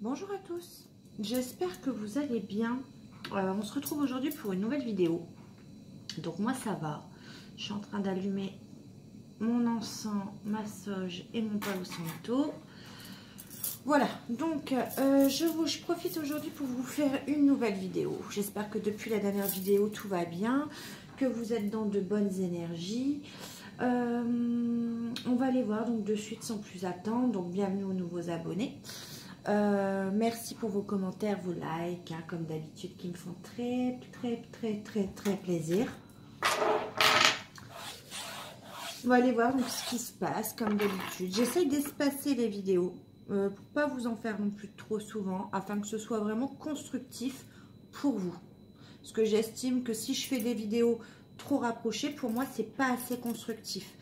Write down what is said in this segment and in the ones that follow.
Bonjour à tous, j'espère que vous allez bien. On se retrouve aujourd'hui pour une nouvelle vidéo. Donc moi ça va, je suis en train d'allumer mon encens, ma sauge et mon Palo Santo. Voilà, donc je profite aujourd'hui pour vous faire une nouvelle vidéo. J'espère que depuis la dernière vidéo tout va bien, que vous êtes dans de bonnes énergies. On va aller voir donc de suite sans plus attendre. Donc bienvenue aux nouveaux abonnés. Merci pour vos commentaires, vos likes, hein, comme d'habitude, qui me font très plaisir. On va aller voir donc ce qui se passe, comme d'habitude. J'essaye d'espacer les vidéos pour pas vous en faire non plus trop souvent, afin que ce soit vraiment constructif pour vous. Parce que j'estime que si je fais des vidéos trop rapprochées, pour moi, c'est pas assez constructif.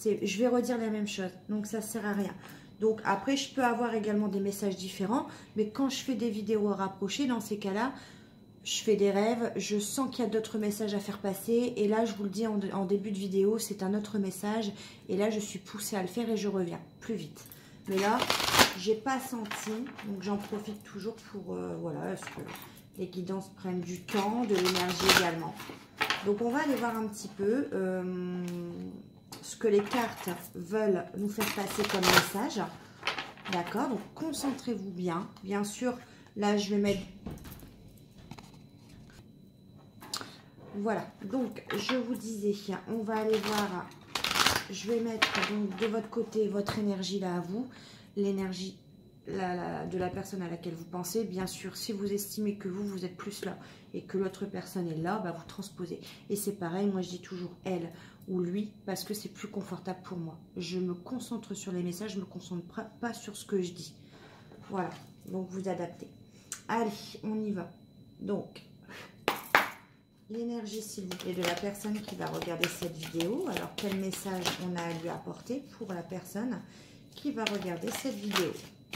Je vais redire la même chose, donc ça sert à rien. Donc après, je peux avoir également des messages différents, mais quand je fais des vidéos rapprochées, dans ces cas-là, je fais des rêves, je sens qu'il y a d'autres messages à faire passer, et là, je vous le dis en début de vidéo, c'est un autre message, et là, je suis poussée à le faire et je reviens plus vite. Mais là, j'ai pas senti, donc j'en profite toujours pour, voilà, est-ce que les guidances prennent du temps, de l'énergie également. Donc on va aller voir un petit peu ce que les cartes veulent nous faire passer comme message. D'accord, donc concentrez-vous bien. Bien sûr, là je vais mettre... Voilà, donc je vous disais, on va aller voir... Je vais mettre donc de votre côté votre énergie là à vous. L'énergie de la personne à laquelle vous pensez. Bien sûr, si vous estimez que vous êtes plus là et que l'autre personne est là, bah vous transposez. Et c'est pareil, moi je dis toujours elle ou lui parce que c'est plus confortable pour moi. Je me concentre sur les messages, je me concentre pas sur ce que je dis. Voilà, donc vous adaptez. Allez, on y va. Donc, l'énergie s'il vous plaît de la personne qui va regarder cette vidéo. Alors, quel message on a à lui apporter pour la personne qui va regarder cette vidéo?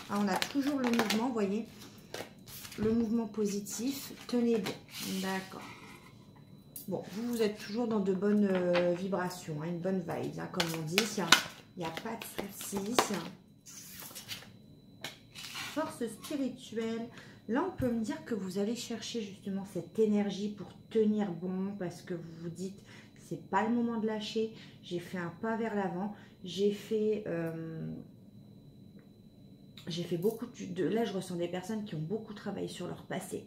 Ah, on a toujours le mouvement, vous voyez, le mouvement positif. Tenez bon, d'accord. Bon, vous êtes toujours dans de bonnes vibrations, hein, une bonne vibe, hein, comme on dit. Il n'y a pas de soucis. Force spirituelle. Là, on peut me dire que vous allez chercher justement cette énergie pour tenir bon, parce que vous vous dites, c'est pas le moment de lâcher. J'ai fait un pas vers l'avant. J'ai fait beaucoup de... Là, je ressens des personnes qui ont beaucoup travaillé sur leur passé,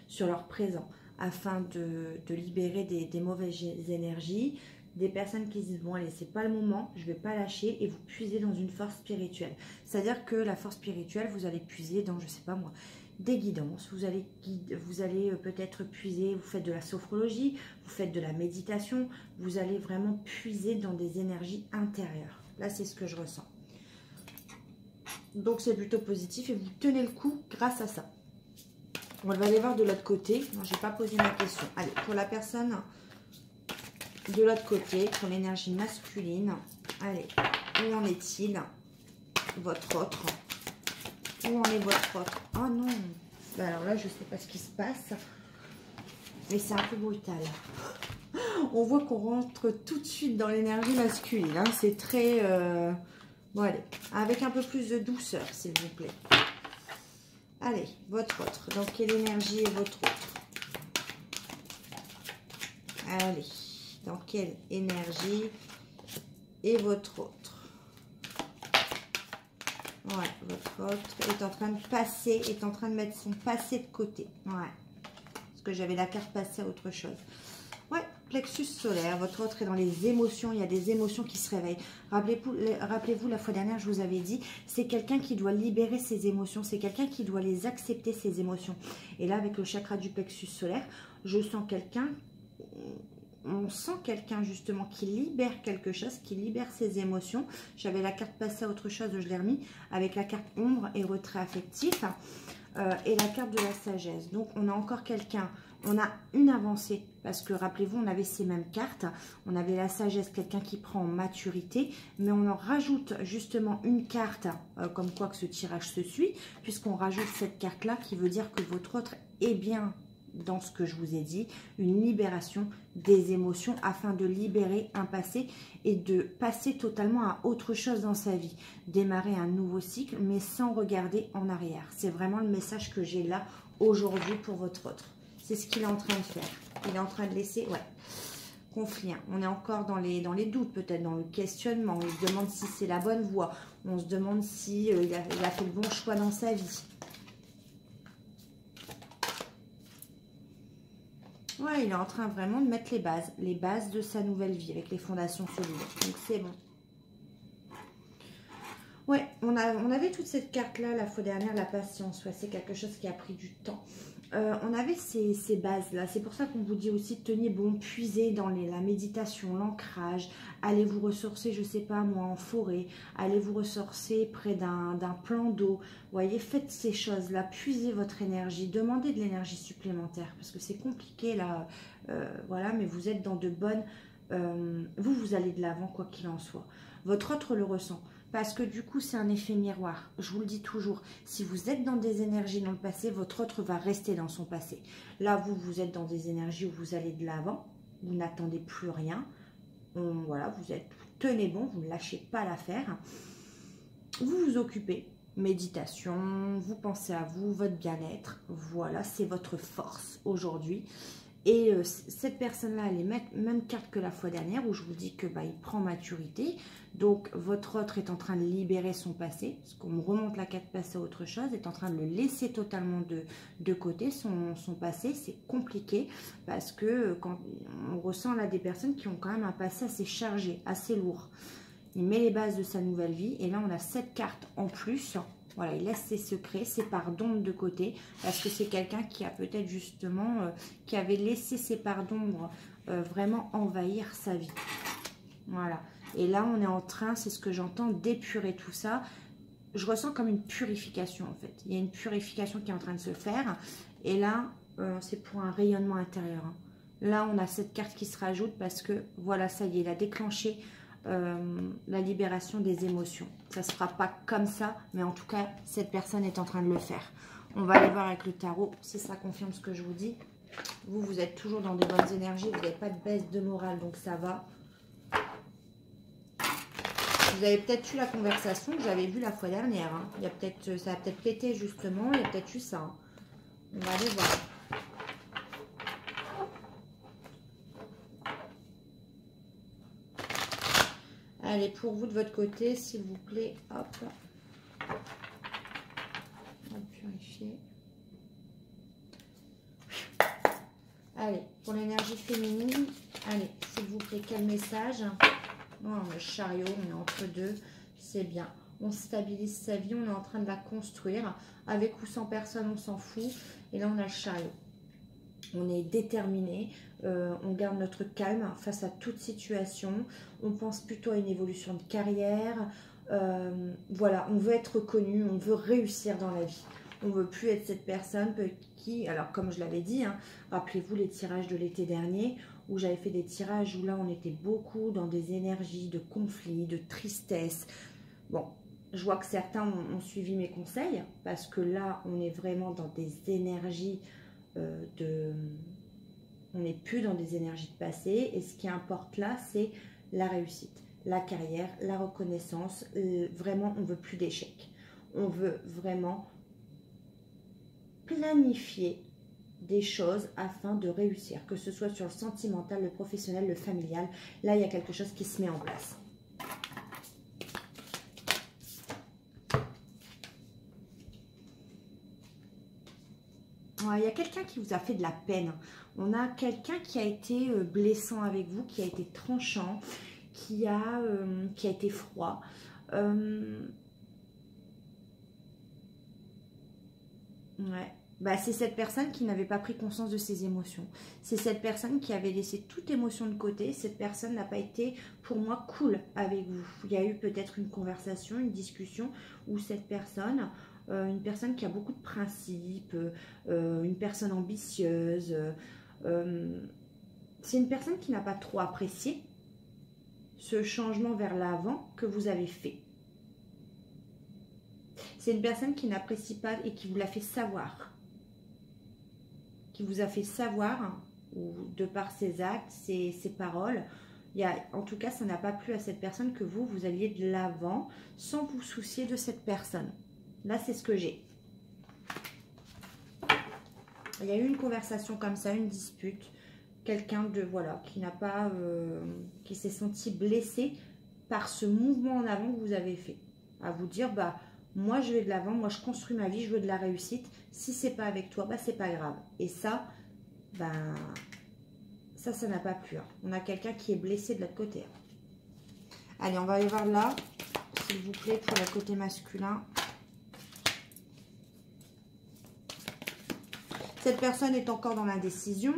sur leur présent, afin de libérer des mauvaises énergies. Des personnes qui se disent, bon allez, c'est pas le moment, je vais pas lâcher, et vous puisez dans une force spirituelle. C'est-à-dire que la force spirituelle, vous allez puiser dans, je sais pas moi, des guidances, vous allez peut-être puiser, vous faites de la sophrologie, vous faites de la méditation, vous allez vraiment puiser dans des énergies intérieures. Là, c'est ce que je ressens. Donc, c'est plutôt positif et vous tenez le coup grâce à ça. On va aller voir de l'autre côté. Non, je n'ai pas posé ma question. Allez, pour la personne de l'autre côté, pour l'énergie masculine, allez, où en est-il, votre autre? Où en est votre autre? Oh non. Ben alors là, je ne sais pas ce qui se passe, mais c'est un peu brutal. On voit qu'on rentre tout de suite dans l'énergie masculine. Hein. C'est très... Bon, allez, avec un peu plus de douceur, s'il vous plaît. Allez, votre autre. Dans quelle énergie est votre autre? Allez, dans quelle énergie est votre autre? Ouais, votre autre est en train de passer, est en train de mettre son passé de côté. Ouais, parce que j'avais la carte passée à autre chose. Ouais, plexus solaire, votre autre est dans les émotions, il y a des émotions qui se réveillent. Rappelez-vous, la fois dernière, je vous avais dit, c'est quelqu'un qui doit libérer ses émotions, c'est quelqu'un qui doit les accepter, ses émotions. Et là, avec le chakra du plexus solaire, je sens quelqu'un, on sent quelqu'un justement qui libère quelque chose, qui libère ses émotions. J'avais la carte passée à autre chose, je l'ai remis, avec la carte ombre et retrait affectif. Et la carte de la sagesse. Donc, on a encore quelqu'un, on a une avancée, parce que rappelez-vous, on avait ces mêmes cartes. On avait la sagesse, quelqu'un qui prend en maturité, mais on en rajoute justement une carte, comme quoi que ce tirage se suit, puisqu'on rajoute cette carte-là, qui veut dire que votre autre est bien dans ce que je vous ai dit, une libération des émotions afin de libérer un passé et de passer totalement à autre chose dans sa vie. Démarrer un nouveau cycle, mais sans regarder en arrière. C'est vraiment le message que j'ai là aujourd'hui pour votre autre. C'est ce qu'il est en train de faire. Il est en train de laisser, ouais, conflit. Hein. On est encore dans les doutes, peut-être dans le questionnement. On se demande si c'est la bonne voie. On se demande si il a fait le bon choix dans sa vie. Ouais, il est en train vraiment de mettre les bases de sa nouvelle vie avec les fondations solides. Donc c'est bon. Ouais, on avait toute cette carte-là la fois dernière, la patience. Ouais, c'est quelque chose qui a pris du temps. On avait ces bases-là. C'est pour ça qu'on vous dit aussi, tenez bon, puisez dans la méditation, l'ancrage. Allez vous ressourcer, je sais pas moi, en forêt. Allez vous ressourcer près d'un plan d'eau. Vous voyez, faites ces choses-là. Puisez votre énergie. Demandez de l'énergie supplémentaire. Parce que c'est compliqué là. Voilà, mais vous êtes dans de bonnes... vous allez de l'avant, quoi qu'il en soit. Votre autre le ressent. Parce que du coup, c'est un effet miroir. Je vous le dis toujours, si vous êtes dans des énergies dans le passé, votre autre va rester dans son passé. Là, vous êtes dans des énergies où vous allez de l'avant, vous n'attendez plus rien. Voilà, vous tenez bon, vous ne lâchez pas l'affaire. Vous vous occupez, méditation, vous pensez à vous, votre bien-être. Voilà, c'est votre force aujourd'hui. Et cette personne-là, elle est même carte que la fois dernière où je vous dis que il prend maturité. Donc, votre autre est en train de libérer son passé. Parce qu'on me remonte la carte passée à autre chose. Est en train de le laisser totalement de côté, son passé. C'est compliqué parce que quand on ressent là des personnes qui ont quand même un passé assez chargé, assez lourd. Il met les bases de sa nouvelle vie. Et là, on a cette carte en plus. Voilà, il laisse ses secrets, ses parts d'ombre de côté, parce que c'est quelqu'un qui a peut-être justement, qui avait laissé ses parts d'ombre vraiment envahir sa vie. Voilà. Et là, on est en train, c'est ce que j'entends, d'épurer tout ça. Je ressens comme une purification, en fait. Il y a une purification qui est en train de se faire. Et là, c'est pour un rayonnement intérieur. Hein. Là, on a cette carte qui se rajoute parce que, voilà, ça y est, il a déclenché la libération des émotions. Ça ne se fera pas comme ça, mais en tout cas, cette personne est en train de le faire. On va aller voir avec le tarot si ça confirme ce que je vous dis. Vous êtes toujours dans des bonnes énergies, vous n'avez pas de baisse de morale, donc ça va. Vous avez peut-être eu la conversation que j'avais vue la fois dernière. Hein. Ça a peut-être pété justement, il y a peut-être eu ça. Hein. On va aller voir. Allez, pour vous de votre côté, s'il vous plaît, hop. On va purifier. Allez, pour l'énergie féminine, allez, s'il vous plaît, quel message? Non, le chariot, on est entre deux, c'est bien. On stabilise sa vie, on est en train de la construire. Avec ou sans personne, on s'en fout. Et là, on a le chariot. On est déterminé, on garde notre calme face à toute situation. On pense plutôt à une évolution de carrière. Voilà, on veut être reconnu, on veut réussir dans la vie. On ne veut plus être cette personne qui, alors comme je l'avais dit, hein, rappelez-vous les tirages de l'été dernier, où j'avais fait des tirages où là on était beaucoup dans des énergies de conflit, de tristesse. Bon, je vois que certains ont suivi mes conseils, parce que là on est vraiment dans des énergies on n'est plus dans des énergies de passé, et ce qui importe là, c'est la réussite, la carrière, la reconnaissance. Vraiment, on veut plus d'échecs. On veut vraiment planifier des choses afin de réussir, que ce soit sur le sentimental, le professionnel, le familial. Là, il y a quelque chose qui se met en place. Il y a quelqu'un qui vous a fait de la peine. On a quelqu'un qui a été blessant avec vous, qui a été tranchant, qui a été froid. Ouais. Bah, c'est cette personne qui n'avait pas pris conscience de ses émotions. C'est cette personne qui avait laissé toute émotion de côté. Cette personne n'a pas été, pour moi, cool avec vous. Il y a eu peut-être une conversation, une discussion où cette personne... une personne qui a beaucoup de principes, une personne ambitieuse. C'est une personne qui n'a pas trop apprécié ce changement vers l'avant que vous avez fait. C'est une personne qui n'apprécie pas et qui vous l'a fait savoir. qui vous a fait savoir, ou de par ses actes, ses paroles, en tout cas, ça n'a pas plu à cette personne que vous alliez de l'avant sans vous soucier de cette personne. Là, c'est ce que j'ai. Il y a eu une conversation comme ça, une dispute. Quelqu'un de, voilà, qui n'a pas, qui s'est senti blessé par ce mouvement en avant que vous avez fait. À vous dire, bah, moi, je vais de l'avant, moi, je construis ma vie, je veux de la réussite. Si c'est pas avec toi, bah, c'est pas grave. Et ça, ben... ça n'a pas plu. Hein. On a quelqu'un qui est blessé de l'autre côté. Hein. Allez, on va aller voir là, s'il vous plaît, pour le côté masculin. Cette personne est encore dans l'indécision.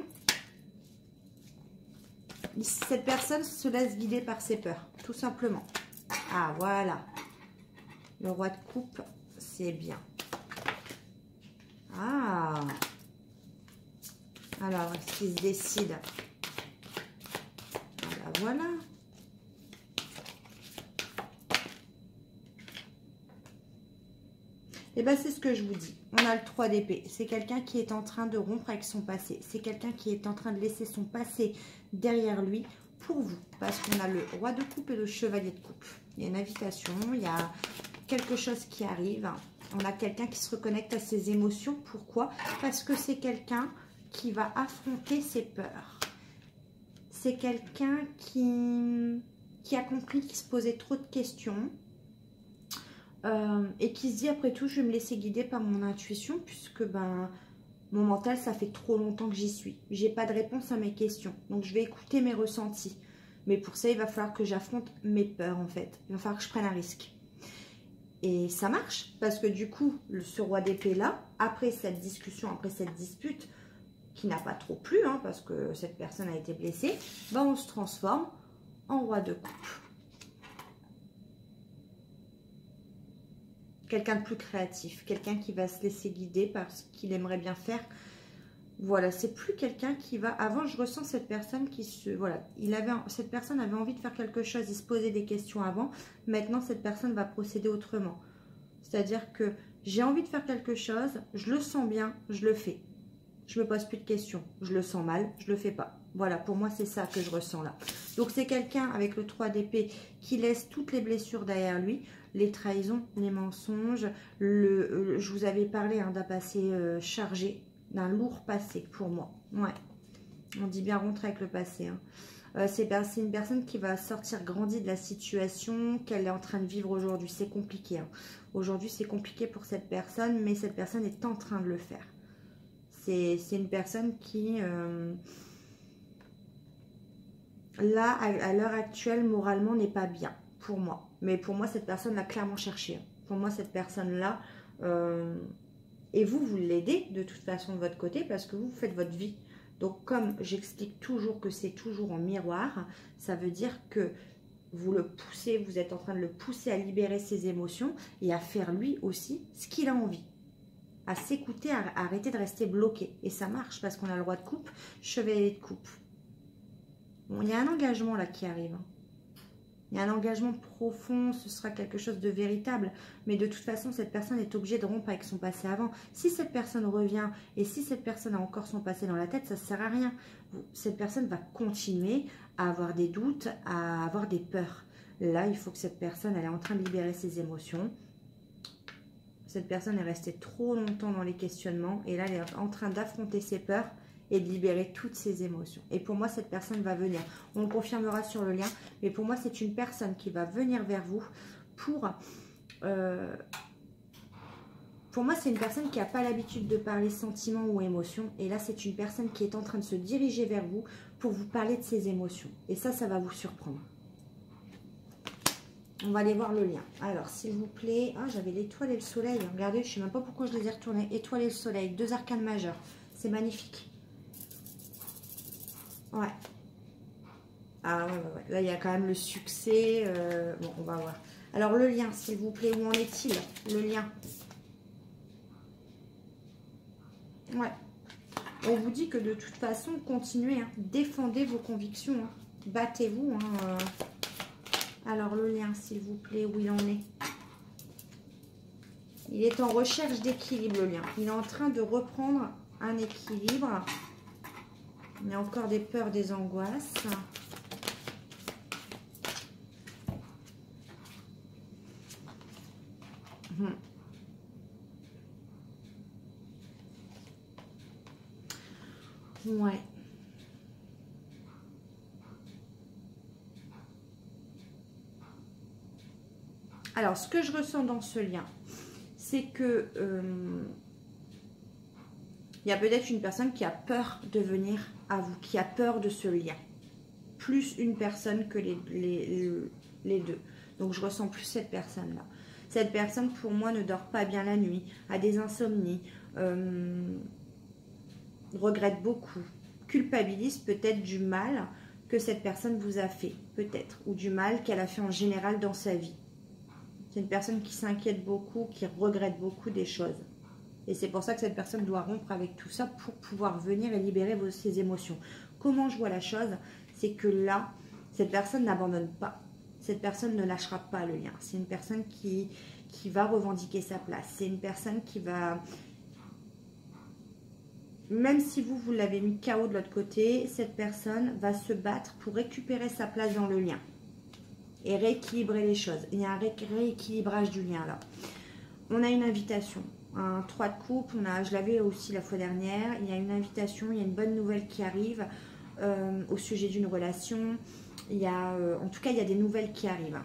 Cette personne se laisse guider par ses peurs, tout simplement. Ah, voilà. Le roi de coupe, c'est bien. Ah. Alors, est-ce qu'il se décide ? Voilà. Et bien, c'est ce que je vous dis. On a le 3 d'épée. C'est quelqu'un qui est en train de rompre avec son passé. C'est quelqu'un qui est en train de laisser son passé derrière lui pour vous. Parce qu'on a le roi de coupe et le chevalier de coupe. Il y a une invitation, il y a quelque chose qui arrive. On a quelqu'un qui se reconnecte à ses émotions. Pourquoi? Parce que c'est quelqu'un qui va affronter ses peurs. C'est quelqu'un qui a compris qu'il se posait trop de questions et qui se dit, après tout, je vais me laisser guider par mon intuition puisque ben, mon mental, ça fait trop longtemps que j'y suis. J'ai pas de réponse à mes questions. Donc, je vais écouter mes ressentis. Mais pour ça, il va falloir que j'affronte mes peurs, en fait. Il va falloir que je prenne un risque. Et ça marche parce que du coup, ce roi d'épée-là, après cette discussion, après cette dispute, qui n'a pas trop plu, hein, parce que cette personne a été blessée, ben on se transforme en roi de coupe. Quelqu'un de plus créatif, quelqu'un qui va se laisser guider par ce qu'il aimerait bien faire. Voilà, c'est plus quelqu'un qui va... Avant, je ressens cette personne qui se... Voilà, cette personne avait envie de faire quelque chose, il se posait des questions avant. Maintenant, cette personne va procéder autrement. C'est-à-dire que j'ai envie de faire quelque chose, je le sens bien, je le fais. Je me pose plus de questions. Je le sens mal, je le fais pas. Voilà, pour moi, c'est ça que je ressens là. Donc, c'est quelqu'un avec le 3 d'épée qui laisse toutes les blessures derrière lui, les trahisons, les mensonges. Je vous avais parlé d'un passé chargé, d'un lourd passé pour moi. Ouais, on dit bien rentrer avec le passé. Hein. C'est une personne qui va sortir grandie de la situation qu'elle est en train de vivre aujourd'hui. C'est compliqué. Hein. Aujourd'hui, c'est compliqué pour cette personne, mais cette personne est en train de le faire. C'est une personne qui, là, à l'heure actuelle, moralement, n'est pas bien, pour moi. Mais pour moi, cette personne l'a clairement cherché. Pour moi, cette personne-là, et vous l'aidez de toute façon de votre côté, parce que vous faites votre vie. Donc, comme j'explique toujours que c'est toujours en miroir, ça veut dire que vous le poussez, vous êtes en train de le pousser à libérer ses émotions et à faire lui aussi ce qu'il a envie. À s'écouter, à arrêter de rester bloqué. Et ça marche parce qu'on a le roi de coupe, chevalier de coupe. Bon, il y a un engagement là qui arrive. Hein. Il y a un engagement profond, ce sera quelque chose de véritable. Mais de toute façon, cette personne est obligée de rompre avec son passé avant. Si cette personne revient et si cette personne a encore son passé dans la tête, ça ne sert à rien. Cette personne va continuer à avoir des doutes, à avoir des peurs. Là, il faut que cette personne, elle est en train de libérer ses émotions. Cette personne est restée trop longtemps dans les questionnements et là, elle est en train d'affronter ses peurs et de libérer toutes ses émotions. Et pour moi, cette personne va venir. On le confirmera sur le lien, mais pour moi, c'est une personne qui va venir vers vous pour moi, c'est une personne qui n'a pas l'habitude de parler sentiments ou émotions. Et là, c'est une personne qui est en train de se diriger vers vous pour vous parler de ses émotions. Et ça va vous surprendre. On va aller voir le lien. Alors, s'il vous plaît... Ah, j'avais l'étoile et le soleil. Regardez, je ne sais même pas pourquoi je les ai retournés. Étoile et le soleil, 2 arcanes majeurs. C'est magnifique. Ouais. Ah, ouais. Là, il y a quand même le succès. Bon, on va voir. Alors, le lien, s'il vous plaît. Où en est-il, le lien? Ouais. On vous dit que de toute façon, continuez. Hein. Défendez vos convictions. Hein. Battez-vous. Hein. Alors, le lien, s'il vous plaît, où il en est? Il est en recherche d'équilibre, le lien. Il est en train de reprendre un équilibre. Il y a encore des peurs, des angoisses. Ouais. Alors, ce que je ressens dans ce lien, c'est que il y a peut-être une personne qui a peur de venir à vous, qui a peur de ce lien. Plus une personne que les deux. Donc, je ressens plus cette personne-là. Cette personne, pour moi, ne dort pas bien la nuit, a des insomnies, regrette beaucoup, culpabilise peut-être du mal que cette personne vous a fait, peut-être, ou du mal qu'elle a fait en général dans sa vie. C'est une personne qui s'inquiète beaucoup, qui regrette beaucoup des choses. Et c'est pour ça que cette personne doit rompre avec tout ça pour pouvoir venir et libérer ses émotions. Comment je vois la chose? C'est que là, cette personne n'abandonne pas. Cette personne ne lâchera pas le lien. C'est une personne qui va revendiquer sa place. C'est une personne qui va... Même si vous l'avez mis KO de l'autre côté, cette personne va se battre pour récupérer sa place dans le lien. Et rééquilibrer les choses. Il y a un rééquilibrage du lien là. On a une invitation. Un 3 de coupe, je l'avais aussi la fois dernière. Il y a une invitation, il y a une bonne nouvelle qui arrive au sujet d'une relation. Il y a, en tout cas, il y a des nouvelles qui arrivent.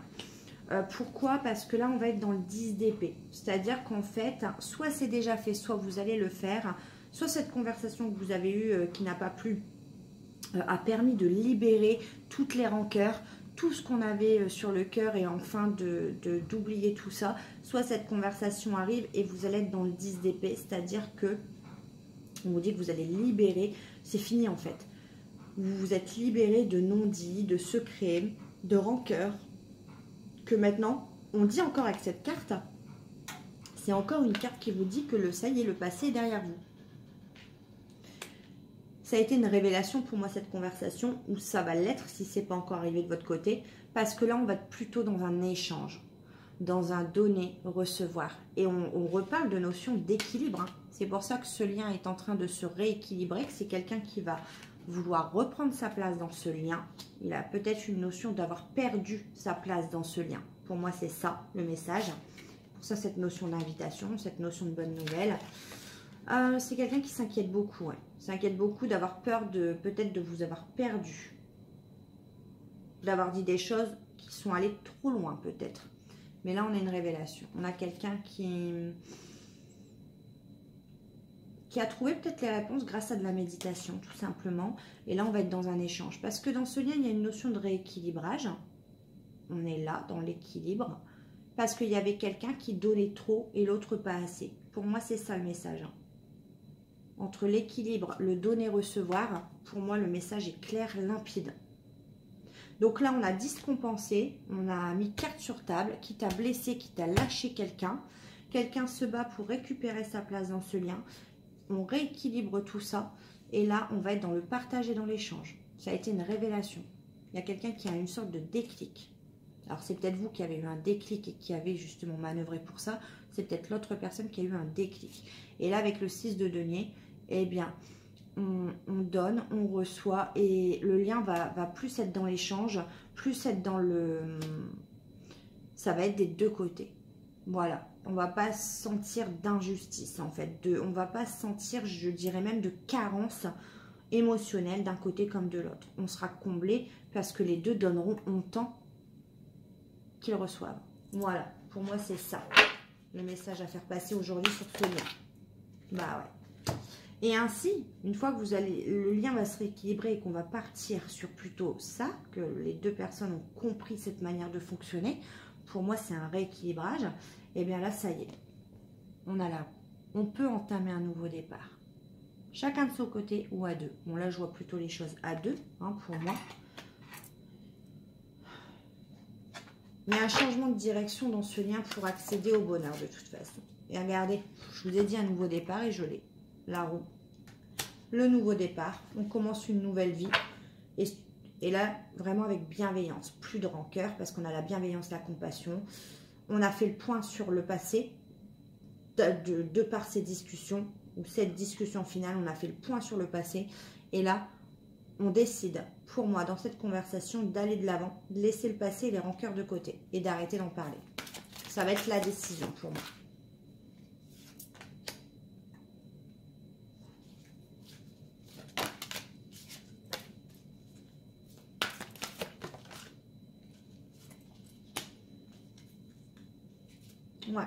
Pourquoi? Parce que là, on va être dans le 10 d'épée. C'est-à-dire qu'en fait, soit c'est déjà fait, soit vous allez le faire. Soit cette conversation que vous avez eue qui n'a pas plu a permis de libérer toutes les rancœurs, tout ce qu'on avait sur le cœur et enfin d'oublier tout ça. Soit cette conversation arrive et vous allez être dans le 10 d'épée, c'est-à-dire que on vous dit que vous allez libérer, c'est fini en fait. Vous vous êtes libéré de non-dits, de secrets, de rancœurs, que maintenant, on dit encore avec cette carte, c'est encore une carte qui vous dit que ça y est, le passé est derrière vous. Ça a été une révélation pour moi cette conversation, ou ça va l'être si ce n'est pas encore arrivé de votre côté, parce que là on va être plutôt dans un échange, dans un donner-recevoir. Et on reparle de notion d'équilibre. Hein. C'est pour ça que ce lien est en train de se rééquilibrer, que c'est quelqu'un qui va vouloir reprendre sa place dans ce lien. Il a peut-être une notion d'avoir perdu sa place dans ce lien. Pour moi c'est ça le message. Pour ça cette notion d'invitation, cette notion de bonne nouvelle. C'est quelqu'un qui s'inquiète beaucoup, ouais. S'inquiète beaucoup d'avoir peur peut-être de vous avoir perdu. D'avoir dit des choses qui sont allées trop loin, peut-être. Mais là, on a une révélation. On a quelqu'un qui a trouvé peut-être les réponses grâce à de la méditation, tout simplement. Et là, on va être dans un échange. Parce que dans ce lien, il y a une notion de rééquilibrage. On est là, dans l'équilibre. Parce qu'il y avait quelqu'un qui donnait trop et l'autre pas assez. Pour moi, c'est ça le message. Entre l'équilibre, le donner-recevoir, pour moi, le message est clair, limpide. Donc là, on a discompensé, on a mis carte sur table, qui t'a blessé, qui t'a lâché quelqu'un. Quelqu'un se bat pour récupérer sa place dans ce lien. On rééquilibre tout ça. Et là, on va être dans le partage et dans l'échange. Ça a été une révélation. Il y a quelqu'un qui a une sorte de déclic. Alors, c'est peut-être vous qui avez eu un déclic et qui avez justement manœuvré pour ça. C'est peut-être l'autre personne qui a eu un déclic. Et là, avec le 6 de denier, eh bien, on donne, on reçoit et le lien va plus être dans l'échange, plus être dans le... Ça va être des deux côtés. Voilà. On ne va pas sentir d'injustice, en fait. On ne va pas sentir, je dirais même, de carence émotionnelle d'un côté comme de l'autre. On sera comblé parce que les deux donneront autant qu'ils reçoivent. Voilà. Pour moi, c'est ça. Le message à faire passer aujourd'hui sur ce lien. Bah ouais. Et ainsi, une fois que le lien va se rééquilibrer et qu'on va partir sur plutôt ça, que les deux personnes ont compris cette manière de fonctionner, pour moi c'est un rééquilibrage, et bien là ça y est, on peut entamer un nouveau départ. Chacun de son côté ou à deux. Bon là je vois plutôt les choses à deux, hein, pour moi. Mais un changement de direction dans ce lien pour accéder au bonheur de toute façon. Et regardez, je vous ai dit un nouveau départ et je l'ai. La roue. Le nouveau départ. On commence une nouvelle vie. Et là, vraiment avec bienveillance. Plus de rancœur parce qu'on a la bienveillance, la compassion. On a fait le point sur le passé de par ces discussions. ou cette discussion finale, on a fait le point sur le passé. Et là, on décide, pour moi, dans cette conversation, d'aller de l'avant, de laisser le passé et les rancœurs de côté et d'arrêter d'en parler. Ça va être la décision pour moi. Ouais.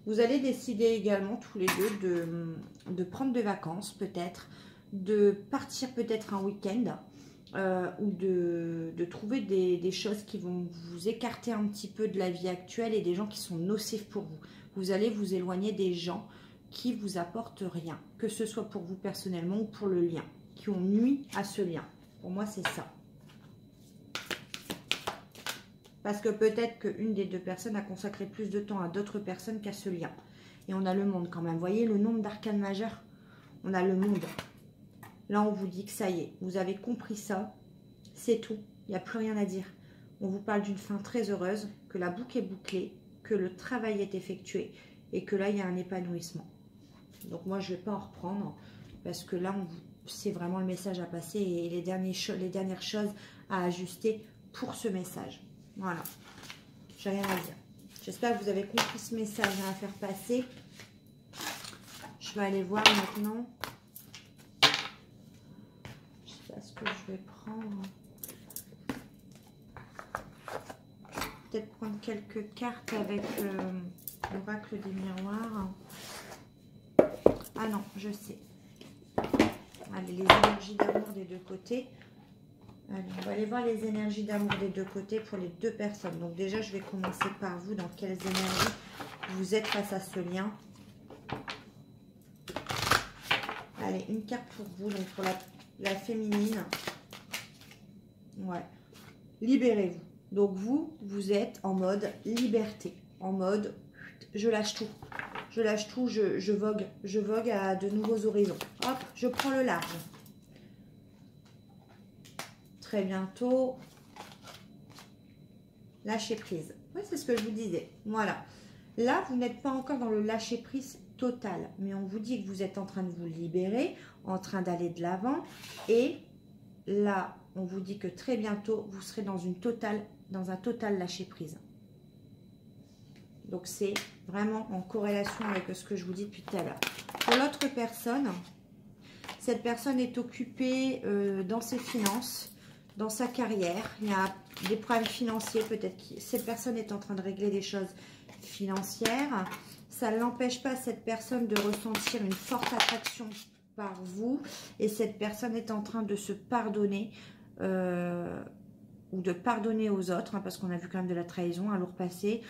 Vous allez décider également tous les deux de prendre des vacances peut-être, de partir peut-être un week-end ou de trouver des choses qui vont vous écarter un petit peu de la vie actuelle et des gens qui sont nocifs pour vous. Vous allez vous éloigner des gens qui vous apportent rien, que ce soit pour vous personnellement ou pour le lien, qui ont nui à ce lien. Pour moi, c'est ça. Parce que peut-être qu'une des deux personnes a consacré plus de temps à d'autres personnes qu'à ce lien. Et on a le monde quand même. Vous voyez le nombre d'arcanes majeures? On a le monde. Là, on vous dit que ça y est, vous avez compris ça. C'est tout. Il n'y a plus rien à dire. On vous parle d'une fin très heureuse, que la boucle est bouclée, que le travail est effectué et que là, il y a un épanouissement. Donc moi, je ne vais pas en reprendre parce que là, c'est vraiment le message à passer et les dernières choses à ajuster pour ce message. Voilà, j'ai rien à dire. J'espère que vous avez compris ce message à faire passer. Je vais aller voir maintenant. Je sais pas ce que je vais prendre. Peut-être prendre quelques cartes avec l'oracle des miroirs. Ah non, je sais. Allez, les énergies d'amour des deux côtés. Allez, on va aller voir les énergies d'amour des deux côtés pour les deux personnes. Donc déjà, je vais commencer par vous. Dans quelles énergies vous êtes face à ce lien? Allez, une carte pour vous, donc pour la féminine. Ouais. Libérez-vous. Donc vous êtes en mode liberté. En mode, je lâche tout. Je lâche tout, je vogue à de nouveaux horizons. Hop, je prends le large. Très bientôt, lâcher prise. Oui, c'est ce que je vous disais. Voilà. Là, vous n'êtes pas encore dans le lâcher prise total, mais on vous dit que vous êtes en train de vous libérer, en train d'aller de l'avant. Et là, on vous dit que très bientôt, vous serez dans un total lâcher prise. Donc, c'est vraiment en corrélation avec ce que je vous dis depuis tout à l'heure. Pour l'autre personne, cette personne est occupée dans ses finances, dans sa carrière. Il y a des problèmes financiers, peut-être que cette personne est en train de régler des choses financières. Ça ne l'empêche pas, cette personne, de ressentir une forte attraction par vous. Et cette personne est en train de se pardonner ou de pardonner aux autres, hein, parce qu'on a vu quand même de la trahison, un lourd passé,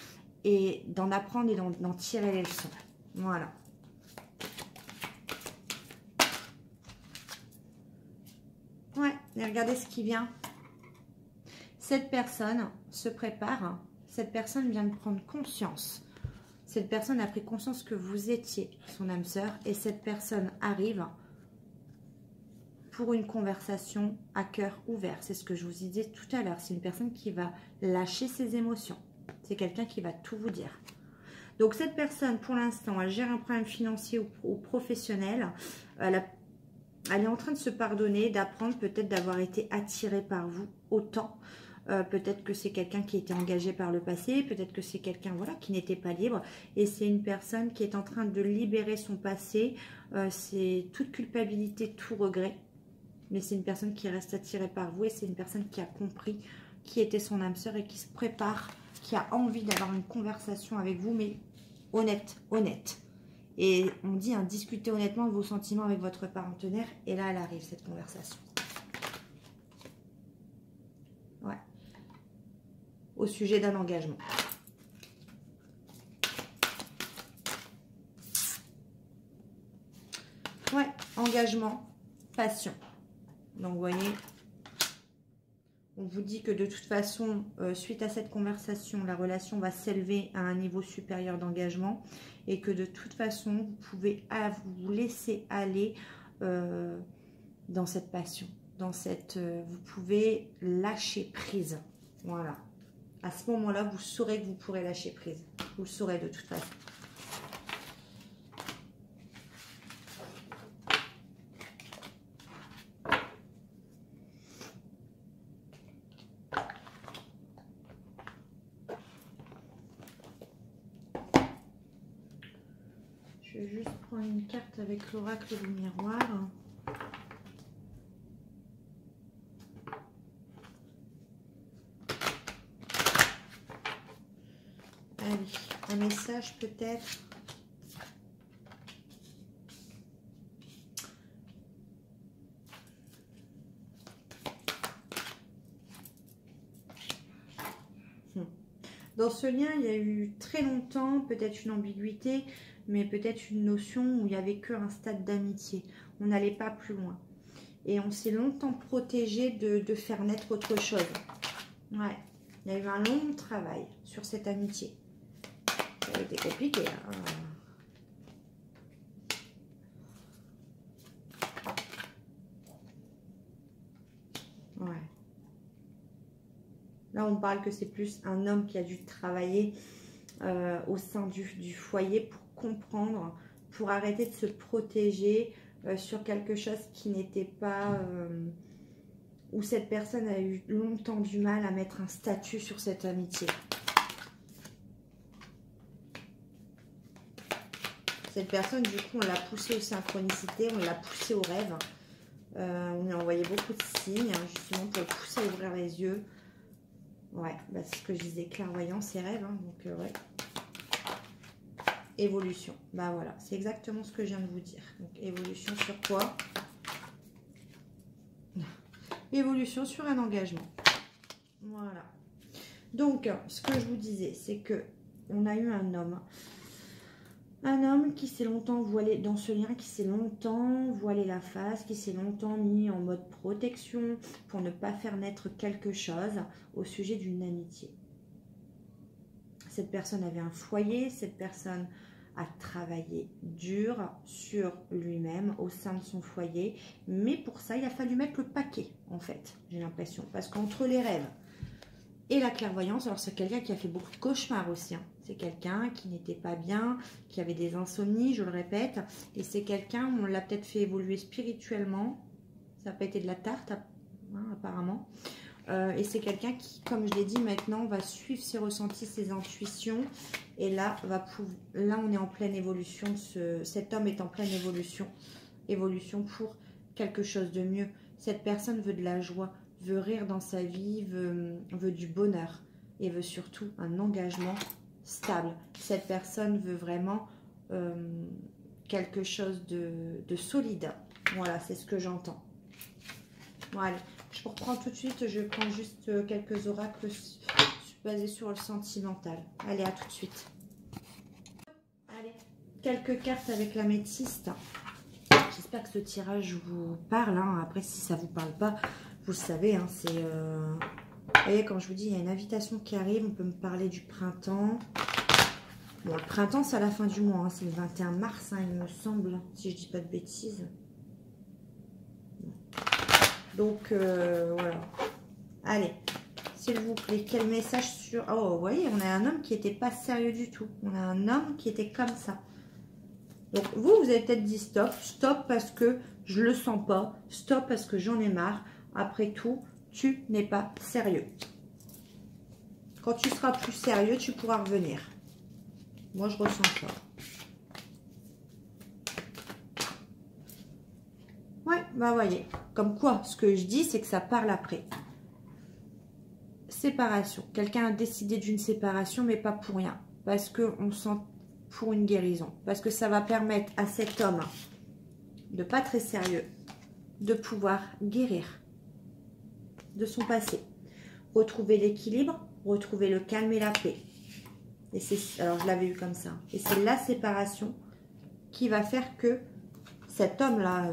et d'en apprendre et d'en tirer les leçons. Voilà. Ouais, et regardez ce qui vient. Cette personne se prépare. Cette personne vient de prendre conscience. Cette personne a pris conscience que vous étiez son âme sœur. Et cette personne arrive pour une conversation à cœur ouvert. C'est ce que je vous disais tout à l'heure. C'est une personne qui va lâcher ses émotions. C'est quelqu'un qui va tout vous dire. Donc cette personne, pour l'instant, elle gère un problème financier ou professionnel. Elle est en train de se pardonner, d'apprendre peut-être d'avoir été attirée par vous autant. Peut-être que c'est quelqu'un qui était engagé par le passé, peut-être que c'est quelqu'un voilà, qui n'était pas libre. Et c'est une personne qui est en train de libérer son passé. C'est toute culpabilité, tout regret. Mais c'est une personne qui reste attirée par vous et c'est une personne qui a compris qui était son âme sœur et qui se prépare, qui a envie d'avoir une conversation avec vous, mais honnête. Et on dit, hein, discutez honnêtement de vos sentiments avec votre partenaire. Et là, elle arrive, cette conversation. Ouais. Au sujet d'un engagement. Ouais, engagement, passion. Donc, vous voyez, on vous dit que de toute façon, suite à cette conversation, la relation va s'élever à un niveau supérieur d'engagement et que de toute façon, vous pouvez vous laisser aller dans cette passion, vous pouvez lâcher prise. Voilà. À ce moment-là, vous saurez que vous pourrez lâcher prise. Vous le saurez de toute façon. Je vais juste prendre une carte avec l'oracle du miroir. Allez, un message peut-être. Dans ce lien, il y a eu très longtemps, peut-être une ambiguïté, mais peut-être une notion où il n'y avait qu'un stade d'amitié. On n'allait pas plus loin. Et on s'est longtemps protégé de faire naître autre chose. Ouais, il y a eu un long travail sur cette amitié. Ça a été compliqué. Hein. Ouais. Là, on parle que c'est plus un homme qui a dû travailler au sein du foyer pour comprendre, pour arrêter de se protéger sur quelque chose qui n'était pas... où cette personne a eu longtemps du mal à mettre un statut sur cette amitié. Cette personne, du coup, on l'a poussée aux synchronicités, on l'a poussée au rêve. On lui a envoyé beaucoup de signes, hein, justement, pour le pousser à ouvrir les yeux. Ouais, bah, c'est ce que je disais, clairvoyance et rêve. Hein, donc, ouais. Évolution. Bah voilà, c'est exactement ce que je viens de vous dire. Donc, évolution sur quoi? Évolution sur un engagement. Voilà. Donc, ce que je vous disais, c'est que on a eu un homme. Un homme qui s'est longtemps voilé, dans ce lien, qui s'est longtemps voilé la face, qui s'est longtemps mis en mode protection pour ne pas faire naître quelque chose au sujet d'une amitié. Cette personne avait un foyer, cette personne a travaillé dur sur lui-même au sein de son foyer, mais pour ça, il a fallu mettre le paquet, en fait, j'ai l'impression, parce qu'entre les rêves et la clairvoyance, alors c'est quelqu'un qui a fait beaucoup de cauchemars aussi, hein. C'est quelqu'un qui n'était pas bien, qui avait des insomnies, je le répète, et c'est quelqu'un, on l'a peut-être fait évoluer spirituellement, ça n'a pas été de la tarte, hein, apparemment, et c'est quelqu'un qui, comme je l'ai dit maintenant, va suivre ses ressentis, ses intuitions, et là, là on est en pleine évolution, cet homme est en pleine évolution pour quelque chose de mieux. Cette personne veut de la joie, veut rire dans sa vie, veut du bonheur, et veut surtout un engagement stable. Cette personne veut vraiment quelque chose de solide. Voilà, c'est ce que j'entends. Voilà, je reprends tout de suite. Je prends juste quelques oracles basés sur le sentimental. Allez, à tout de suite. Allez, quelques cartes avec l'améthyste. J'espère que ce tirage vous parle. Hein. Après, si ça ne vous parle pas, vous le savez, hein, c'est... Vous voyez, quand je vous dis, il y a une invitation qui arrive, on peut me parler du printemps. Bon, le printemps, c'est à la fin du mois, hein, c'est le 21 mars, hein, il me semble, si je dis pas de bêtises. Donc, voilà. Allez, s'il vous plaît, quel message sur... Oh, vous voyez, on a un homme qui n'était pas sérieux du tout. On a un homme qui était comme ça. Donc, vous avez peut-être dit stop. Stop parce que je le sens pas. Stop parce que j'en ai marre. Après tout, tu n'es pas sérieux. Quand tu seras plus sérieux, tu pourras revenir. Moi, je ressens ça. Ouais, bah voyez. Comme quoi, ce que je dis, c'est que ça parle après. Séparation. Quelqu'un a décidé d'une séparation, mais pas pour rien. Parce qu'on sent pour une guérison. Parce que ça va permettre à cet homme de pas très sérieux de pouvoir guérir de son passé. Retrouver l'équilibre, retrouver le calme et la paix. Et c'est, alors je l'avais eu comme ça. Et c'est la séparation qui va faire que cet homme-là,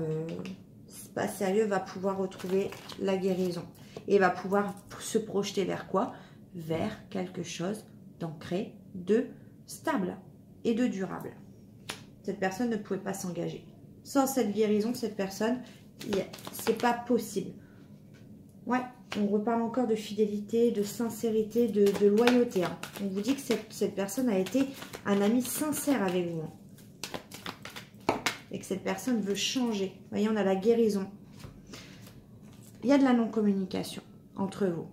pas sérieux, va pouvoir retrouver la guérison. Et va pouvoir se projeter vers quoi? Vers quelque chose d'ancré, de stable et de durable. Cette personne ne pouvait pas s'engager. Sans cette guérison, cette personne, c'est pas possible. Ouais, on reparle encore de fidélité, de sincérité, de loyauté. Hein. On vous dit que cette personne a été un ami sincère avec vous. Hein. Et que cette personne veut changer. Vous voyez, on a la guérison. Il y a de la non-communication entre vous.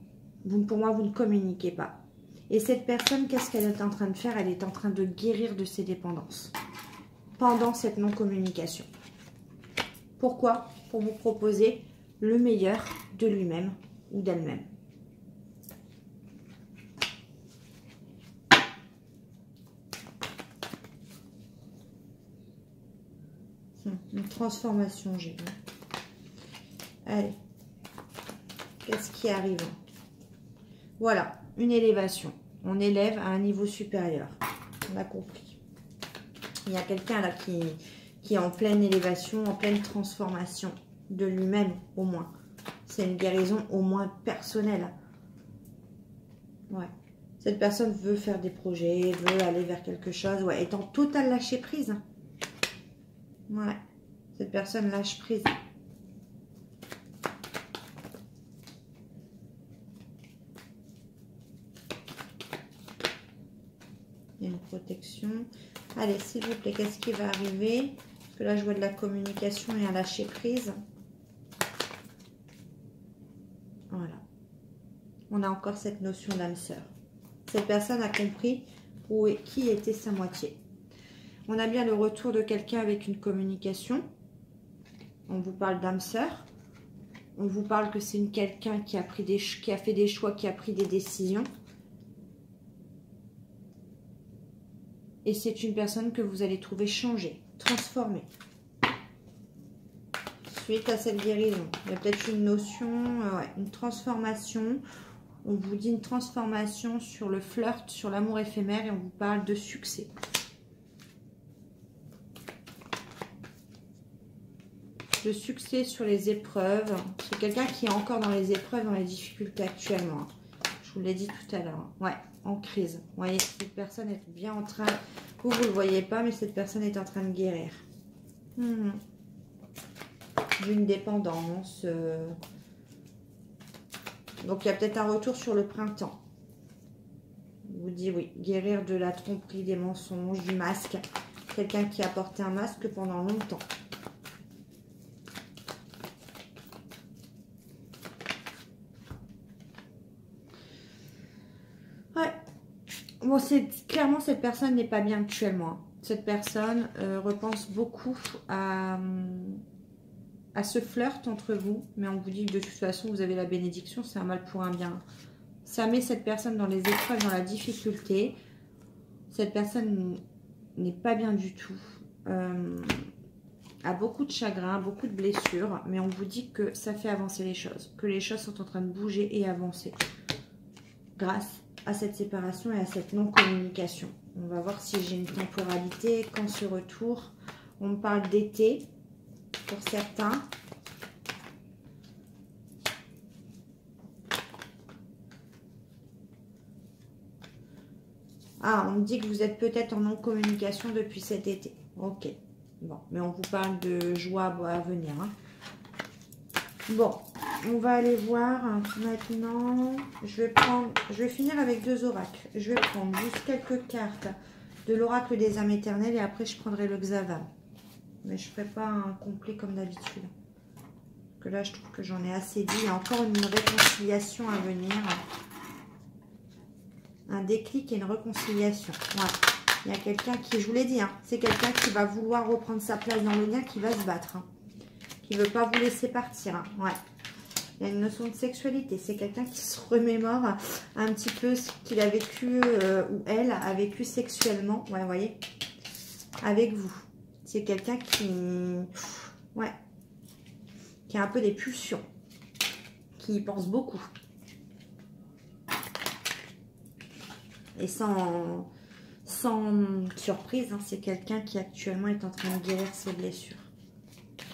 Pour moi, vous ne communiquez pas. Et cette personne, qu'est-ce qu'elle est en train de faire? Elle est en train de guérir de ses dépendances. pendant cette non-communication. Pourquoi? Pour vous proposer le meilleur de lui-même ou d'elle-même. Une transformation, j'ai vu. Allez. Qu'est-ce qui arrive? Voilà, une élévation. On élève à un niveau supérieur. On a compris. Il y a quelqu'un là qui est en pleine élévation, en pleine transformation de lui-même, au moins. C'est une guérison au moins personnelle. Ouais. Cette personne veut faire des projets, veut aller vers quelque chose, ouais, est en total lâcher prise. Ouais. Cette personne lâche prise. Il y a une protection. Allez, s'il vous plaît, qu'est-ce qui va arriver? Parce que là, je vois de la communication et un lâcher prise. Voilà. On a encore cette notion d'âme sœur. Cette personne a compris qui était sa moitié. On a bien le retour de quelqu'un avec une communication. On vous parle d'âme sœur. On vous parle que c'est quelqu'un qui a fait des choix, qui a pris des décisions. Et c'est une personne que vous allez trouver changée, transformée. Suite à cette guérison, il y a peut-être une notion, ouais, une transformation. On vous dit une transformation sur le flirt, sur l'amour éphémère, et on vous parle de succès. De succès sur les épreuves. C'est quelqu'un qui est encore dans les épreuves, dans les difficultés actuellement. Je vous l'ai dit tout à l'heure. Ouais, en crise. Vous voyez, cette personne est bien en train... Vous ne le voyez pas, mais cette personne est en train de guérir. D'une dépendance. Donc, il y a peut-être un retour sur le printemps. Je vous dis oui. Guérir de la tromperie, des mensonges, du masque. Quelqu'un qui a porté un masque pendant longtemps. Ouais. Bon, clairement, cette personne n'est pas bien actuellement. Cette personne repense beaucoup à ce flirt entre vous. Mais on vous dit que de toute façon, vous avez la bénédiction. C'est un mal pour un bien. Ça met cette personne dans les épreuves, dans la difficulté. Cette personne n'est pas bien du tout. A beaucoup de chagrin, beaucoup de blessures. Mais on vous dit que ça fait avancer les choses. Que les choses sont en train de bouger et avancer. Grâce à cette séparation et à cette non-communication. On va voir si j'ai une temporalité. Quand ce retour, on me parle d'été pour certains. Ah, on me dit que vous êtes peut-être en non-communication depuis cet été. Ok. Bon, mais on vous parle de joie à venir. Hein. Bon, on va aller voir maintenant. Je vais finir avec 2 oracles. Je vais prendre juste quelques cartes de l'oracle des âmes éternelles et après je prendrai le Xavam. Mais je ne ferai pas un complet comme d'habitude. Parce que là, je trouve que j'en ai assez dit. Il y a encore une réconciliation à venir. Un déclic et une réconciliation. Ouais. Il y a quelqu'un qui, je vous l'ai dit, hein, c'est quelqu'un qui va vouloir reprendre sa place dans le lien, qui va se battre. Hein. Qui ne veut pas vous laisser partir. Hein. Ouais. Il y a une notion de sexualité. C'est quelqu'un qui se remémore un petit peu ce qu'il a vécu ou elle a vécu sexuellement. Ouais, vous voyez, avec vous. C'est quelqu'un qui... Ouais. Qui a un peu des pulsions. Qui y pense beaucoup. Et sans surprise, hein, c'est quelqu'un qui actuellement est en train de guérir ses blessures.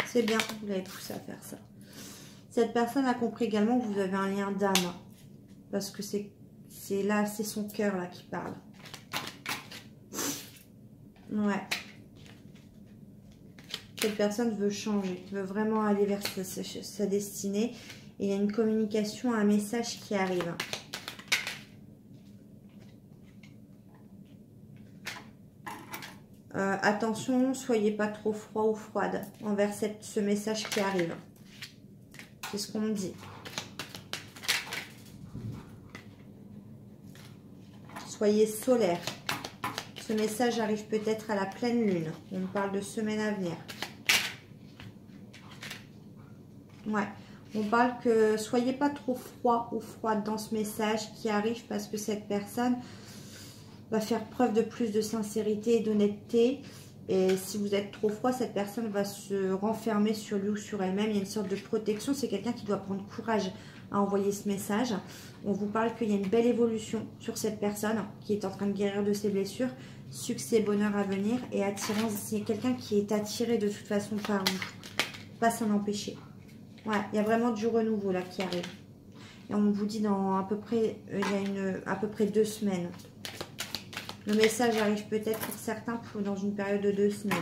C'est bien, vous l'avez poussé à faire ça. Cette personne a compris également que vous avez un lien d'âme. Parce que c'est là, c'est son cœur là qui parle. Ouais. Cette personne veut changer, veut vraiment aller vers sa destinée. Et il y a une communication, un message qui arrive. Attention, soyez pas trop froid ou froide envers ce message qui arrive. C'est ce qu'on me dit. Soyez solaire. Ce message arrive peut-être à la pleine lune. On parle de semaine à venir. Ouais. On parle que soyez pas trop froid ou froide dans ce message qui arrive parce que cette personne va faire preuve de plus de sincérité et d'honnêteté. Et si vous êtes trop froid, cette personne va se renfermer sur lui ou sur elle-même. Il y a une sorte de protection. C'est quelqu'un qui doit prendre courage à envoyer ce message. On vous parle qu'il y a une belle évolution sur cette personne qui est en train de guérir de ses blessures. Succès, bonheur à venir et attirance. C'est quelqu'un qui est attiré de toute façon par vous. Pas s'en empêcher. Ouais, il y a vraiment du renouveau là qui arrive. Et on vous dit dans à peu près, il y a à peu près 2 semaines. Le message arrive peut-être pour certains dans une période de 2 semaines.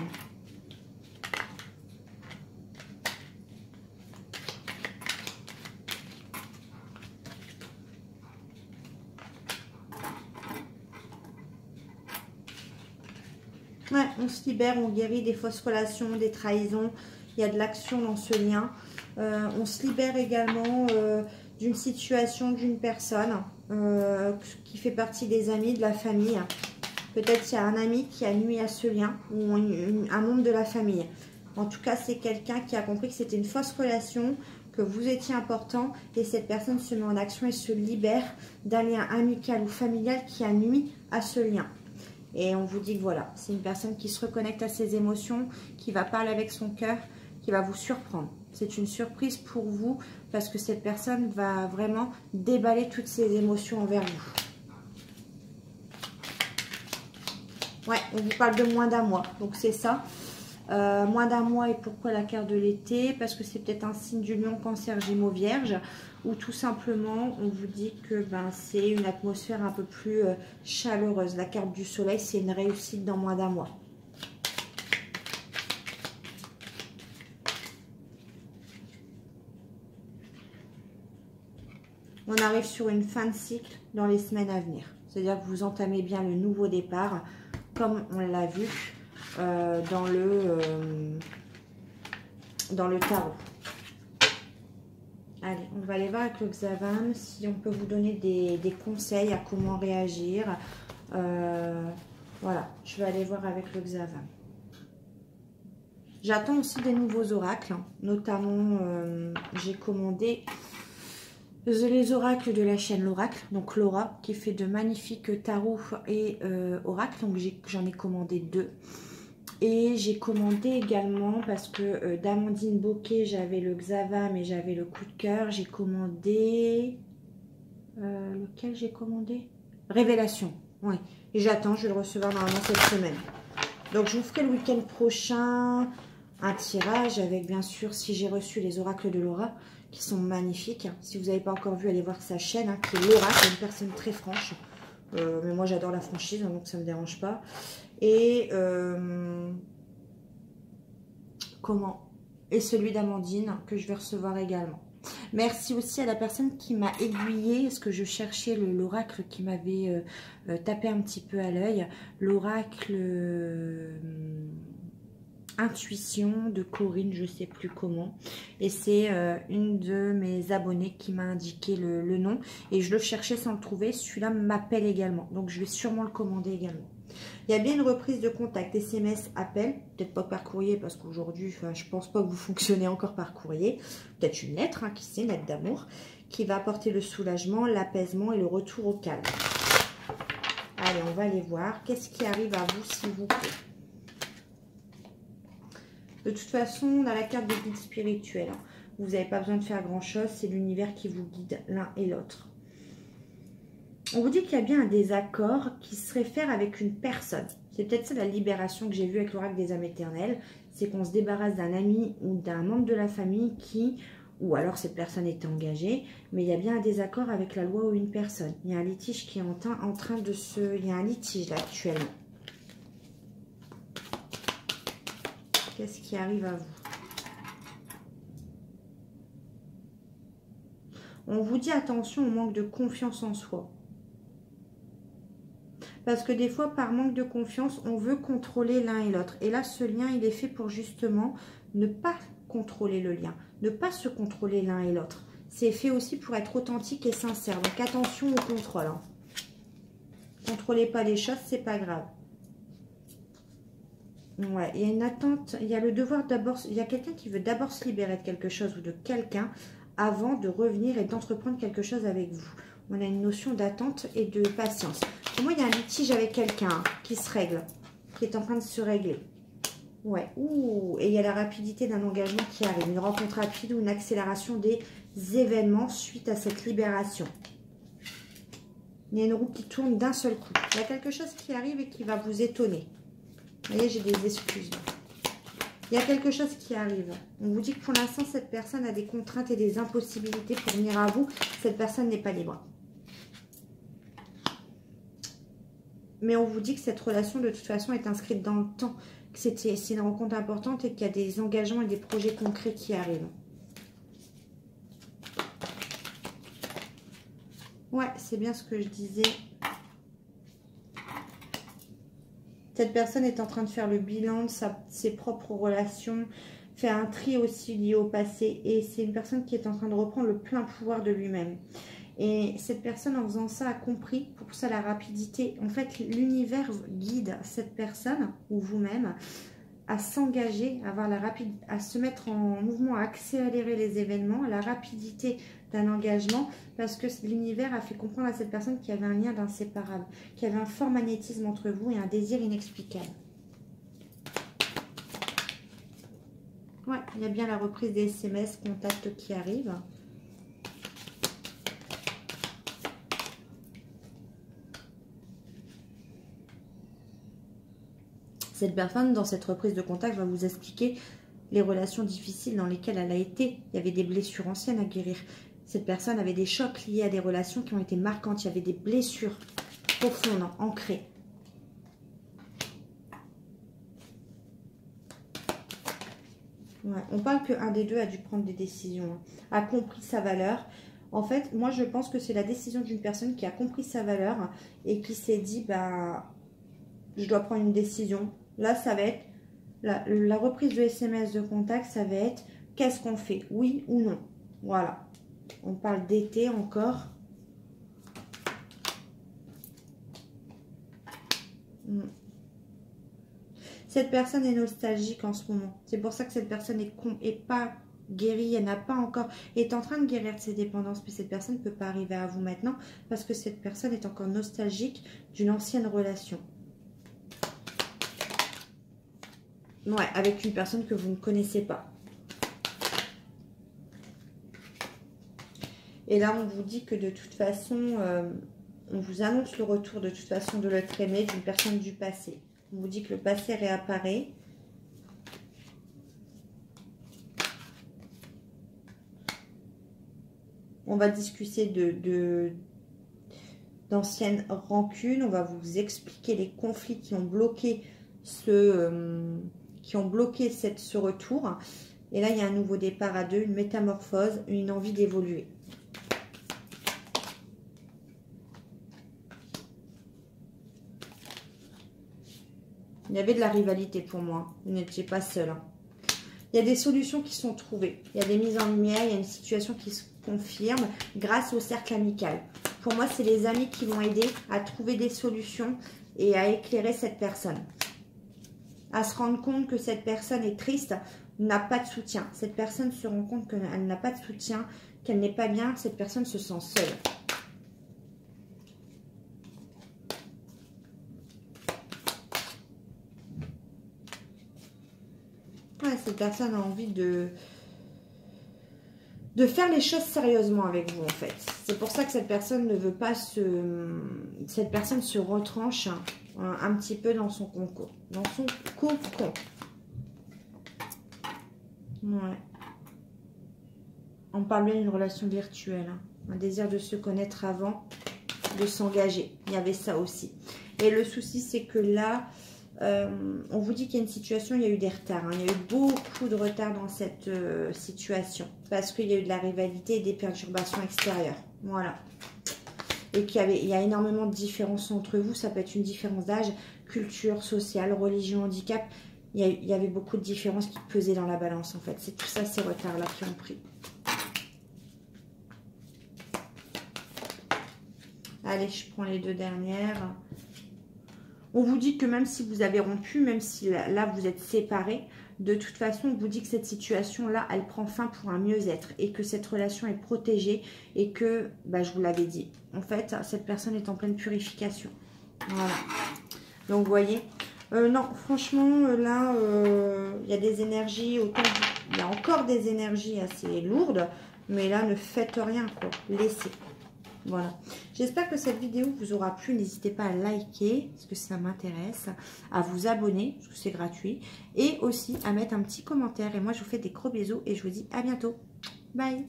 Ouais, on se libère, on guérit des fausses relations, des trahisons. Il y a de l'action dans ce lien. On se libère également d'une situation, d'une personne qui fait partie des amis, de la famille. Peut-être qu'il y a un ami qui a nuit à ce lien ou un membre de la famille. En tout cas, c'est quelqu'un qui a compris que c'était une fausse relation, que vous étiez important et cette personne se met en action et se libère d'un lien amical ou familial qui a nuit à ce lien. Et on vous dit que voilà, c'est une personne qui se reconnecte à ses émotions, qui va parler avec son cœur, qui va vous surprendre. C'est une surprise pour vous parce que cette personne va vraiment déballer toutes ses émotions envers vous. Ouais, on vous parle de moins d'1 mois, donc c'est ça. Moins d'1 mois et pourquoi la carte de l'été? Parce que c'est peut-être un signe du lion, cancer, gémeaux, vierge. Ou tout simplement, on vous dit que c'est une atmosphère un peu plus chaleureuse. La carte du soleil, c'est une réussite dans moins d'1 mois. On arrive sur une fin de cycle dans les semaines à venir. C'est-à-dire que vous entamez bien le nouveau départ, comme on l'a vu dans le tarot. Allez, on va aller voir avec le Xavan si on peut vous donner des conseils à comment réagir. Voilà, je vais aller voir avec le Xavan. J'attends aussi des nouveaux oracles, hein. Notamment j'ai commandé les oracles de la chaîne L'Oracle, donc Laura, qui fait de magnifiques tarots et oracles. Donc j'en ai commandé 2. Et j'ai commandé également, parce que d'Amandine Bocquet, j'avais le Xavan, mais j'avais le coup de cœur. J'ai commandé... lequel j'ai commandé? Révélation, oui. Et j'attends, je vais le recevoir normalement cette semaine. Donc je vous ferai le week-end prochain un tirage avec, bien sûr, si j'ai reçu les oracles de Laura, qui sont magnifiques. Si vous n'avez pas encore vu, allez voir sa chaîne, hein, qui est Laura, qui est une personne très franche. Mais moi, j'adore la franchise, donc ça ne me dérange pas. Et et celui d'Amandine, que je vais recevoir également. Merci aussi à la personne qui m'a aiguillée, parce que je cherchais l'oracle qui m'avait tapé un petit peu à l'œil. L'oracle... Intuition de Corinne, je sais plus comment, et c'est une de mes abonnées qui m'a indiqué le nom et je le cherchais sans le trouver. Celui-là m'appelle également, donc je vais sûrement le commander également. Il y a bien une reprise de contact, SMS, appel, peut-être pas par courrier parce qu'aujourd'hui, je pense pas que vous fonctionnez encore par courrier, peut-être une lettre, hein, qui sait, une lettre d'amour, qui va apporter le soulagement, l'apaisement et le retour au calme. Allez, on va aller voir qu'est-ce qui arrive à vous, s'il vous plaît. De toute façon, on a la carte de guide spirituel. Vous n'avez pas besoin de faire grand-chose. C'est l'univers qui vous guide l'un et l'autre. On vous dit qu'il y a bien un désaccord qui serait fait avec une personne. C'est peut-être ça la libération que j'ai vue avec l'oracle des âmes éternelles. C'est qu'on se débarrasse d'un ami ou d'un membre de la famille qui... Ou alors cette personne était engagée. Mais il y a bien un désaccord avec la loi ou une personne. Il y a un litige qui est en train de se... Il y a un litige là actuellement. Qu'est-ce qui arrive à vous? On vous dit attention au manque de confiance en soi. Parce que des fois, par manque de confiance, on veut contrôler l'un et l'autre. Et là, ce lien, il est fait pour justement ne pas contrôler le lien. Ne pas se contrôler l'un et l'autre. C'est fait aussi pour être authentique et sincère. Donc attention au contrôle. Hein. Contrôlez pas les choses, c'est pas grave. Ouais, il y a une attente, il y a le devoir d'abord, il y a quelqu'un qui veut d'abord se libérer de quelque chose ou de quelqu'un avant de revenir et d'entreprendre quelque chose avec vous. On a une notion d'attente et de patience. Pour moi, il y a un litige avec quelqu'un qui se règle, qui est en train de se régler. Ouais, ouh, et il y a la rapidité d'un engagement qui arrive, une rencontre rapide ou une accélération des événements suite à cette libération. Il y a une roue qui tourne d'un seul coup. Il y a quelque chose qui arrive et qui va vous étonner. Vous voyez, j'ai des excuses. Il y a quelque chose qui arrive. On vous dit que pour l'instant, cette personne a des contraintes et des impossibilités pour venir à vous. Cette personne n'est pas libre. Mais on vous dit que cette relation, de toute façon, est inscrite dans le temps. Que c'est une rencontre importante et qu'il y a des engagements et des projets concrets qui arrivent. Ouais, c'est bien ce que je disais. Cette personne est en train de faire le bilan de ses propres relations, fait un tri aussi lié au passé. Et c'est une personne qui est en train de reprendre le plein pouvoir de lui-même. Et cette personne, en faisant ça, a compris, pour ça la rapidité. En fait, l'univers guide cette personne, ou vous-même, à s'engager, à se mettre en mouvement, à accélérer les événements, la rapidité d'un engagement, parce que l'univers a fait comprendre à cette personne qu'il y avait un lien d'inséparable, qu'il y avait un fort magnétisme entre vous et un désir inexplicable. Ouais, il y a bien la reprise des SMS, contacts qui arrivent. Cette personne, dans cette reprise de contact, va vous expliquer les relations difficiles dans lesquelles elle a été. Il y avait des blessures anciennes à guérir. Cette personne avait des chocs liés à des relations qui ont été marquantes. Il y avait des blessures profondes, ancrées. Ouais, on parle qu'un des deux a dû prendre des décisions, a compris sa valeur. En fait, moi, je pense que c'est la décision d'une personne qui a compris sa valeur et qui s'est dit, bah, je dois prendre une décision. Là, ça va être la reprise de SMS de contact, ça va être qu'est-ce qu'on fait, oui ou non. Voilà. On parle d'été encore. Cette personne est nostalgique en ce moment. C'est pour ça que cette personne est pas guérie. Elle n'a pas encore... est en train de guérir de ses dépendances. Mais cette personne ne peut pas arriver à vous maintenant parce que cette personne est encore nostalgique d'une ancienne relation. Ouais, avec une personne que vous ne connaissez pas. Et là, on vous dit que de toute façon, on vous annonce le retour de toute façon de l'être aimé, d'une personne du passé. On vous dit que le passé réapparaît. On va discuter d'anciennes rancunes. On va vous expliquer les conflits qui ont bloqué ce retour. Et là, il y a un nouveau départ à deux, une métamorphose, une envie d'évoluer. Il y avait de la rivalité pour moi. Vous n'étiez pas seul. Hein. Il y a des solutions qui sont trouvées. Il y a des mises en lumière. Il y a une situation qui se confirme grâce au cercle amical. Pour moi, c'est les amis qui vont aider à trouver des solutions et à éclairer cette personne. À se rendre compte que cette personne est triste, n'a pas de soutien. Cette personne se rend compte qu'elle n'a pas de soutien, qu'elle n'est pas bien. Cette personne se sent seule. Ouais, cette personne a envie de faire les choses sérieusement avec vous, en fait. C'est pour ça que cette personne ne veut pas cette personne se retranche un petit peu dans son concours. Dans son cocon. Ouais. On parle bien d'une relation virtuelle. Hein. Un désir de se connaître avant de s'engager. Il y avait ça aussi. Et le souci, c'est que là... on vous dit qu'il y a une situation, il y a eu des retards. Hein. Il y a eu beaucoup de retard dans cette situation. Parce qu'il y a eu de la rivalité et des perturbations extérieures. Voilà. Et il y a énormément de différences entre vous. Ça peut être une différence d'âge, culture, sociale, religion, handicap. Il y avait beaucoup de différences qui pesaient dans la balance en fait. C'est tout ça, ces retards-là qui ont pris. Allez, je prends les deux dernières. On vous dit que même si vous avez rompu, même si là vous êtes séparés, de toute façon, on vous dit que cette situation-là, elle prend fin pour un mieux-être et que cette relation est protégée et que, bah, je vous l'avais dit, en fait, cette personne est en pleine purification. Voilà. Donc, vous voyez, non, franchement, là, il y a des énergies, autant il y a encore des énergies assez lourdes, mais là, ne faites rien, quoi. Laissez. Voilà. J'espère que cette vidéo vous aura plu. N'hésitez pas à liker, parce que ça m'intéresse, à vous abonner, parce que c'est gratuit, et aussi à mettre un petit commentaire. Et moi, je vous fais des gros bisous et je vous dis à bientôt. Bye!